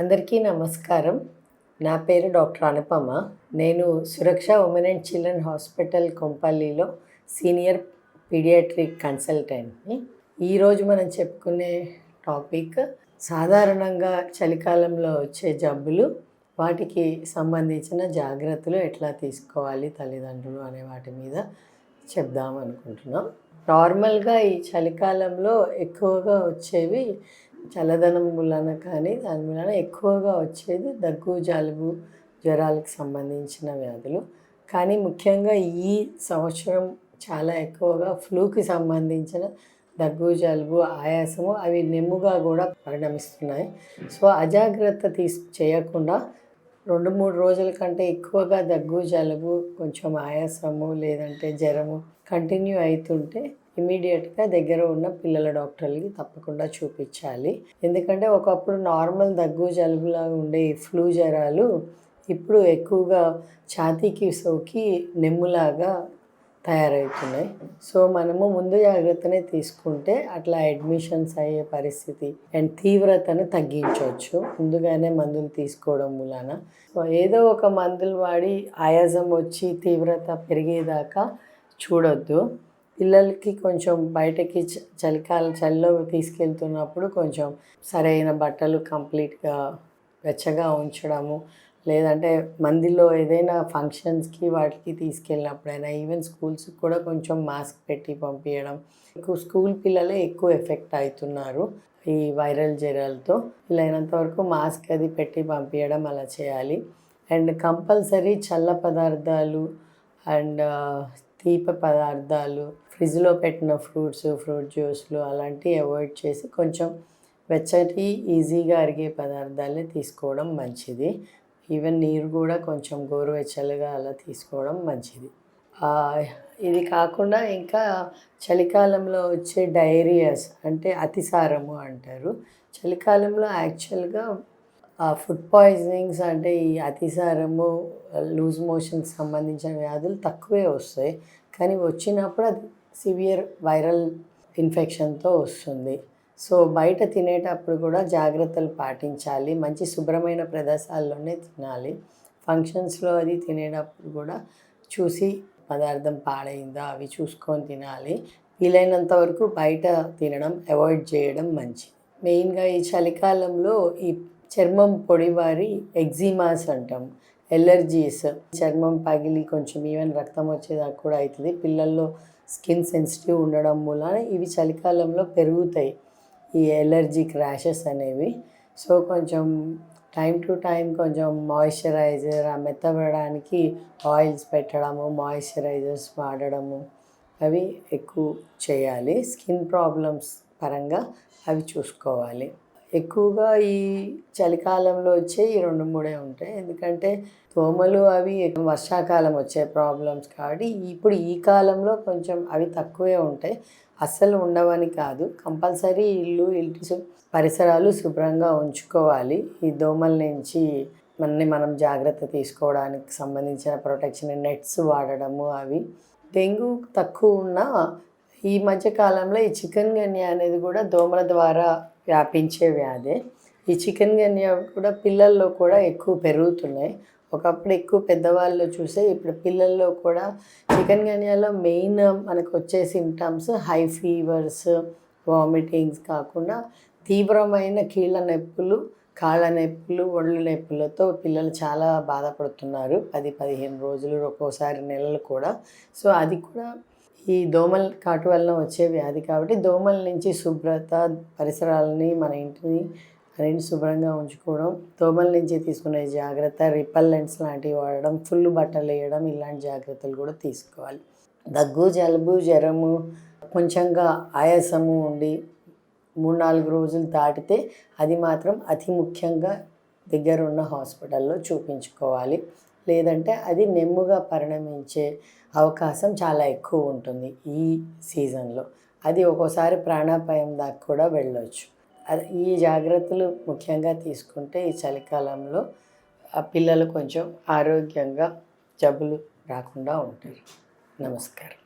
అందరికీ నమస్కారం. నా పేరు డాక్టర్ అనుపమ. నేను Suraksha women and children hospital కొంపల్లిలో సీనియర్ పీడియాట్రిక్ కన్సల్టెంట్ని. ఈరోజు మనం చెప్పుకునే టాపిక్ సాధారణంగా చలికాలంలో వచ్చే జబ్బులు, వాటికి సంబంధించిన జాగ్రత్తలు ఎట్లా తీసుకోవాలి తల్లిదండ్రులు అనే వాటి మీద చెప్దాం అనుకుంటున్నాం. నార్మల్గా ఈ చలికాలంలో ఎక్కువగా వచ్చేవి చల్లదనం మూలన కానీ దాని మూలన ఎక్కువగా వచ్చేది దగ్గు, జలుబు, జ్వరాలకు సంబంధించిన వ్యాధులు. కానీ ముఖ్యంగా ఈ సంవత్సరం చాలా ఎక్కువగా ఫ్లూకి సంబంధించిన దగ్గు, జలుబు, ఆయాసము అవి నెమ్ముగా కూడా పరిణమిస్తున్నాయి. సో అజాగ్రత్త చేయకుండా 2-3 రోజుల కంటే ఎక్కువగా దగ్గు, జలుబు, కొంచెం ఆయాసము లేదంటే జ్వరము కంటిన్యూ అవుతుంటే ఇమీడియట్గా దగ్గర ఉన్న పిల్లల డాక్టర్లకి తప్పకుండా చూపించాలి. ఎందుకంటే ఒకప్పుడు నార్మల్ దగ్గు, జలుబులాగా ఉండే ఈ ఫ్లూ జ్వరాలు ఇప్పుడు ఎక్కువగా ఛాతీకి సోకి నెమ్ములాగా తయారవుతున్నాయి. సో మనము ముందు జాగ్రత్తనే తీసుకుంటే అట్లా అడ్మిషన్స్ అయ్యే పరిస్థితి అండ్ తీవ్రతను తగ్గించవచ్చు ముందుగానే మందులు తీసుకోవడం మూలన. సో ఏదో ఒక మందులు వాడి ఆయాసం వచ్చి తీవ్రత పెరిగేదాకా చూడొద్దు. పిల్లలకి కొంచెం బయటకి చలిలో తీసుకెళ్తున్నప్పుడు కొంచెం సరైన బట్టలు కంప్లీట్గా వెచ్చగా ఉంచడము, లేదంటే మందిలో ఏదైనా ఫంక్షన్స్కి వాటికి తీసుకెళ్ళినప్పుడైనా ఈవెన్ స్కూల్స్కి కూడా కొంచెం మాస్క్ పెట్టి పంపించడం. స్కూల్ పిల్లలే ఎక్కువ ఎఫెక్ట్ అవుతున్నారు ఈ వైరల్ జ్వరాలతో. వీలైనంత వరకు మాస్క్ అది పెట్టి పంపించడం అలా చేయాలి. అండ్ కంపల్సరీ చల్ల పదార్థాలు అండ్ తీప పదార్థాలు, ఫ్రిడ్జ్లో పెట్టిన ఫ్రూట్ జ్యూస్లు అలాంటివి అవాయిడ్ చేసి కొంచెం వెచ్చటి ఈజీగా అరిగే పదార్థాలే తీసుకోవడం మంచిది. ఈవెన్ నీరు కూడా కొంచెం గోరువెచ్చలుగా అలా తీసుకోవడం మంచిది. ఇది కాకుండా ఇంకా చలికాలంలో వచ్చే డయేరియాస్ అంటే అతిసారము అంటారు. చలికాలంలో యాక్చువల్గా ఫుడ్ పాయిజనింగ్స్ అంటే ఈ అతిసారము, లూజ్ మోషన్కి సంబంధించిన వ్యాధులు తక్కువే వస్తాయి. కానీ వచ్చినప్పుడు అది సివియర్ వైరల్ ఇన్ఫెక్షన్తో వస్తుంది. సో బయట తినేటప్పుడు కూడా జాగ్రత్తలు పాటించాలి. మంచి శుభ్రమైన ప్రదేశాల్లోనే తినాలి. ఫంక్షన్స్లో అది తినేటప్పుడు కూడా చూసి పదార్థం పాడైందా అవి చూసుకొని తినాలి. వీలైనంత వరకు బయట తినడం అవాయిడ్ చేయడం మంచిది. మెయిన్గా ఈ చలికాలంలో ఈ చర్మం పొడిబారి ఎగ్జిమాస్ అంటాం, ఎలర్జీస్, చర్మం పగిలి కొంచెం ఈవెన్ రక్తం వచ్చేదాకా కూడా అవుతుంది. పిల్లల్లో స్కిన్ సెన్సిటివ్ ఉండడం వలన ఇవి చలికాలంలో పెరుగుతాయి ఈ ఎలర్జిక్ ర్యాషెస్ అనేవి. సో కొంచెం టైం టు టైం కొంచెం మాయిశ్చరైజర్ మెత్తబడడానికి ఆయిల్స్ పెట్టడము, మాయిశ్చరైజర్స్ వాడడము అవి ఎక్కువ చేయాలి. స్కిన్ ప్రాబ్లమ్స్ పరంగా అవి చూసుకోవాలి. ఎక్కువగా ఈ చలికాలంలో వచ్చే ఈ 2-3 ఉంటాయి. ఎందుకంటే దోమలు అవి వర్షాకాలం వచ్చే ప్రాబ్లమ్స్ కాబట్టి ఇప్పుడు ఈ కాలంలో కొంచెం అవి తక్కువే ఉంటాయి. అస్సలు ఉండవని కాదు, కంపల్సరీ ఇంటి పరిసరాలు శుభ్రంగా ఉంచుకోవాలి. ఈ దోమల నుంచి మనం జాగ్రత్త తీసుకోవడానికి సంబంధించిన ప్రొటెక్షన్ నెట్స్ వాడడము అవి. డెంగ్యూ తక్కువ ఉన్న ఈ మధ్యకాలంలో ఈ చికెన్ గున్యా అనేది కూడా దోమల ద్వారా వ్యాపించే వ్యాధి. ఈ చికెన్ గున్యా కూడా పిల్లల్లో కూడా ఎక్కువ పెరుగుతున్నాయి. ఒకప్పుడు ఎక్కువ పెద్దవాళ్ళు చూసే ఇప్పుడు పిల్లల్లో కూడా చికెన్ గున్యాలో మెయిన్ మనకు వచ్చే సిమ్టమ్స్ హై ఫీవర్స్, వామిటింగ్స్ కాకుండా తీవ్రమైన కీళ్ళ నొప్పులు, కాళ్ళ నొప్పులు, ఒళ్ళు నొప్పులతో పిల్లలు చాలా బాధపడుతున్నారు. 10-15 రోజులు, ఒక్కోసారి నెలలు కూడా. సో అది కూడా ఈ దోమల కాటు వలన వచ్చే వ్యాధి కాబట్టి దోమల నుంచి శుభ్రత, పరిసరాలని మన ఇంటిని అన్నింటిని శుభ్రంగా ఉంచుకోవడం, దోమల నుంచి తీసుకునే జాగ్రత్త, రిపల్లెంట్స్ లాంటివి వాడడం, ఫుల్ బట్టలు వేయడం ఇలాంటి జాగ్రత్తలు కూడా తీసుకోవాలి. దగ్గు, జలుబు, జ్వరము, కొంచెంగా ఆయాసము ఉండి 3-4 రోజులు దాటితే అది మాత్రం అతి ముఖ్యంగా దగ్గర ఉన్న హాస్పిటల్లో చూపించుకోవాలి. లేదంటే అది నెమ్ముగా పరిణమించే అవకాశం చాలా ఎక్కువ ఉంటుంది ఈ సీజన్లో. అది ఒక్కోసారి ప్రాణాపాయం దాకా కూడా వెళ్ళొచ్చు. ఈ జాగ్రత్తలు ముఖ్యంగా తీసుకుంటే ఈ చలికాలంలో ఆ పిల్లలు కొంచెం ఆరోగ్యంగా జబ్బులు రాకుండా ఉంటారు. నమస్కారం.